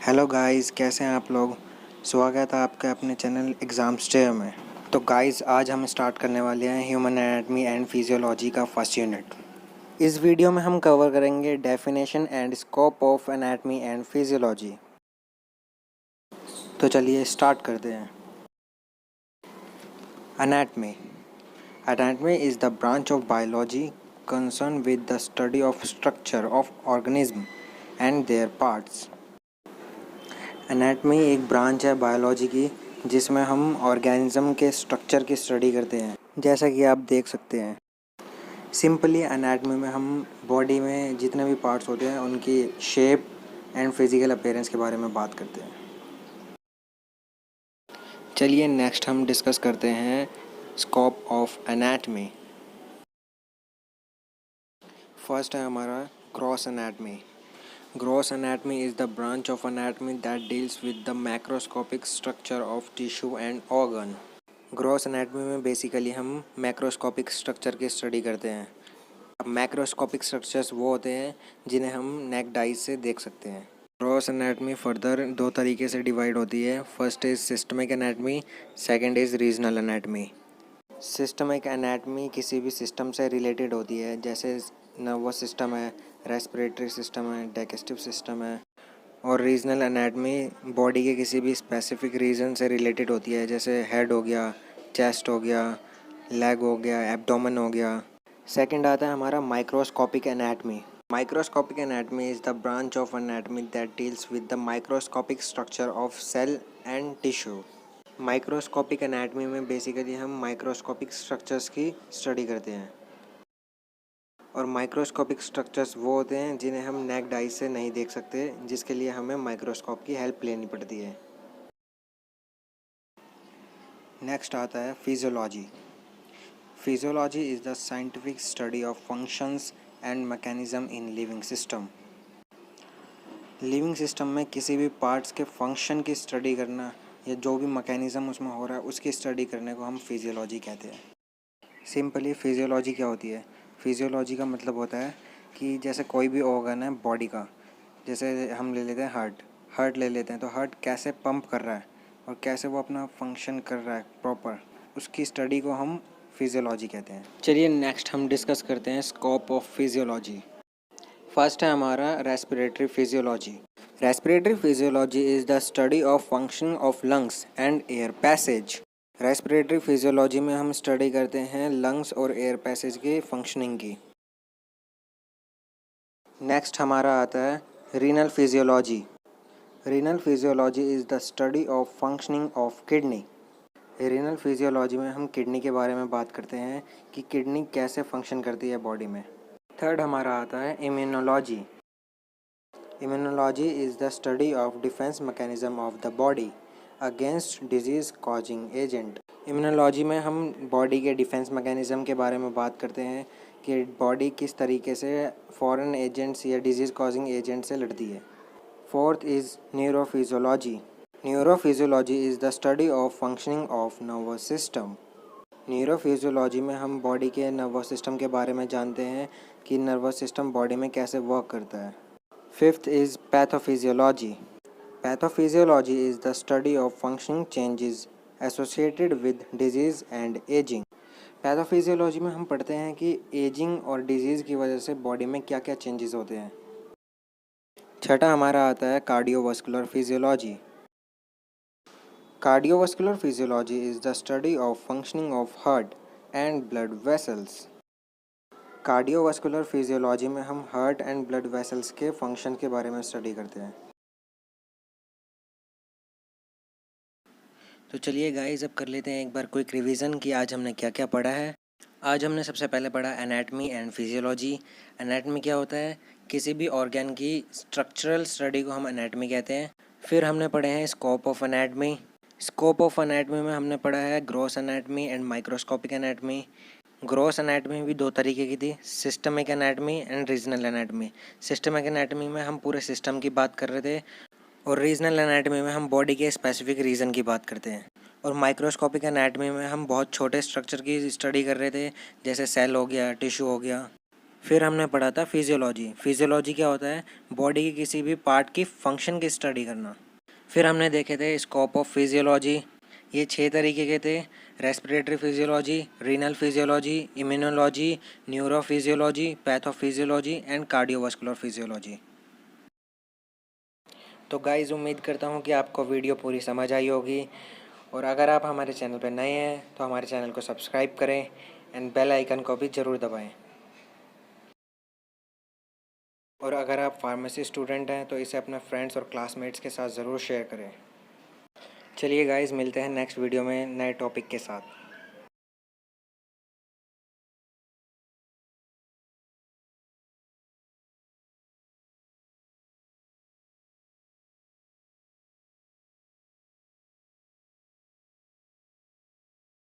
Hello guys, कैसे हैं आप लोग। स्वागत है आपका अपने चैनल एग्ज़ाम स्टे में। तो गाइस, आज हम स्टार्ट करने वाले हैं ह्यूमन एनाटमी एंड फिजियोलॉजी का फर्स्ट यूनिट। इस वीडियो में हम कवर करेंगे definition and scope of anatomy and physiology. तो चलिए स्टार्ट करते हैं। Anatomy anatomy is the branch of biology concern with the study of structure of organism and there parts. Anatomy एक branch है बायोलॉजी की जिसमें हम ऑर्गेनिज्म के स्ट्रक्चर की स्टडी करते हैं, जैसा कि आप देख सकते हैं। सिंपली एनाटमी में हम बॉडी में जितने भी पार्ट्स होते हैं उनकी शेप एंड फिजिकल अपीयरेंस के बारे में बात करते हैं। चलिए नेक्स्ट हम डिस्कस करते हैं स्कोप ऑफ एनाटमी। फर्स्ट है हमारा gross anatomy. Gross anatomy is the branch of anatomy that deals with the macroscopic structure of tissue and organ. Gross anatomy में बेसिकली हम मैक्रोस्कोपिक स्ट्रक्चर की स्टडी करते हैं। अब मैक्रोस्कोपिक स्ट्रक्चर्स वो होते हैं जिन्हें हम नेक डाइज से देख सकते हैं। ग्रॉस एनाटमी फर्दर दो तरीके से डिवाइड होती है। First is systemic anatomy, second is regional anatomy. Systemic anatomy किसी भी सिस्टम से रिलेटेड होती है, जैसे नर्वस सिस्टम है, रेस्पिरेटरी सिस्टम है, डाइजेस्टिव सिस्टम है। और रीजनल एनाटमी बॉडी के किसी भी स्पेसिफिक रीजन से रिलेटेड होती है, जैसे हेड हो गया, चेस्ट हो गया, लेग हो गया, एब्डोमेन हो गया। सेकंड आता है हमारा microscopic anatomy. Microscopic anatomy is the branch of anatomy that deals with the microscopic structure of cell and tissue. Microscopic anatomy में बेसिकली हम माइक्रोस्कोपिक स्ट्रक्चर्स की स्टडी करते हैं। और माइक्रोस्कोपिक स्ट्रक्चर्स वो होते हैं जिन्हें हम नेक डाइज से नहीं देख सकते, जिसके लिए हमें माइक्रोस्कोप की हेल्प लेनी पड़ती है। नेक्स्ट आता है physiology. Physiology is the scientific study of functions and mechanism in living system. Living system में किसी भी पार्ट्स के फंक्शन की स्टडी करना या जो भी मैकेनिज्म उसमें हो रहा है उसकी स्टडी करने को हम फिजियोलॉजी कहते हैं। सिंपली फिजियोलॉजी क्या होती है? फिजियोलॉजी का मतलब होता है कि जैसे कोई भी ऑर्गन है बॉडी का, जैसे हम ले लेते हैं हार्ट ले लेते हैं, तो हार्ट कैसे पंप कर रहा है और कैसे वो अपना फंक्शन कर रहा है प्रॉपर, उसकी स्टडी को हम फिजियोलॉजी कहते हैं। चलिए नेक्स्ट हम डिस्कस करते हैं स्कोप ऑफ फिजियोलॉजी। फर्स्ट है हमारा respiratory physiology. Respiratory physiology is the study of function of lungs and air passage. Respiratory physiology में हम स्टडी करते हैं लंग्स और एयर पैसेज की फंक्शनिंग की। नेक्स्ट हमारा आता है renal physiology. Renal physiology is the study of functioning of kidney. Renal physiology में हम किडनी के बारे में बात करते हैं कि किडनी कैसे फंक्शन करती है बॉडी में। थर्ड हमारा आता है immunology. Immunology is the study of defence mechanism of the body against disease causing agent. Immunology में हम बॉडी के डिफेंस मैकेनिज्म के बारे में बात करते हैं कि बॉडी किस तरीके से फॉरेन एजेंट्स या डिजीज़ कॉजिंग एजेंट से लड़ती है। Fourth is neurophysiology. Neurophysiology is the study of functioning of nervous system. Neurophysiology में हम बॉडी के नर्वस सिस्टम के बारे में जानते हैं कि नर्वस सिस्टम बॉडी में कैसे वर्क करता है। Fifth is pathophysiology. Pathophysiology is the study of functioning changes associated with disease and aging. Pathophysiology में हम पढ़ते हैं कि एजिंग और डिजीज़ की वजह से बॉडी में क्या क्या चेंजेस होते हैं। छठा हमारा आता है cardiovascular physiology. Cardiovascular physiology is the study of functioning of heart and blood vessels. Cardiovascular physiology में हम हार्ट एंड ब्लड वेसल्स के फंक्शन के बारे में स्टडी करते हैं। तो चलिए गाइस, अब कर लेते हैं एक बार क्विक रिवीजन कि आज हमने क्या क्या पढ़ा है। आज हमने सबसे पहले पढ़ा एनाटमी एंड फिजियोलॉजी। एनाटमी क्या होता है? किसी भी ऑर्गन की स्ट्रक्चरल स्टडी को हम एनाटमी कहते हैं। फिर हमने पढ़े हैं scope of anatomy. Scope of anatomy में हमने पढ़ा है gross anatomy and microscopic anatomy. Gross anatomy भी दो तरीके की थी, systemic anatomy and regional anatomy. Systemic anatomy में हम पूरे सिस्टम की बात कर रहे थे और रीजनल एनाटमी में हम बॉडी के स्पेसिफिक रीजन की बात करते हैं। और माइक्रोस्कोपिक एनाटमी में हम बहुत छोटे स्ट्रक्चर की स्टडी कर रहे थे, जैसे सेल हो गया, टिश्यू हो गया। फिर हमने पढ़ा था फिजियोलॉजी। फिजियोलॉजी क्या होता है? बॉडी की किसी भी पार्ट की फंक्शन की स्टडी करना। फिर हमने देखे थे स्कोप ऑफ फिजियोलॉजी। ये 6 तरीके के थे: respiratory physiology, renal physiology, immunology, neurophysiology, pathophysiology and cardiovascular physiology. तो गाइज़, उम्मीद करता हूँ कि आपको वीडियो पूरी समझ आई होगी, और अगर आप हमारे चैनल पर नए हैं तो हमारे चैनल को सब्सक्राइब करें एंड बेल आइकन को भी ज़रूर दबाएं। और अगर आप फार्मेसी स्टूडेंट हैं तो इसे अपने फ्रेंड्स और क्लासमेट्स के साथ ज़रूर शेयर करें। चलिए गाइज़, मिलते हैं नेक्स्ट वीडियो में नए टॉपिक के साथ।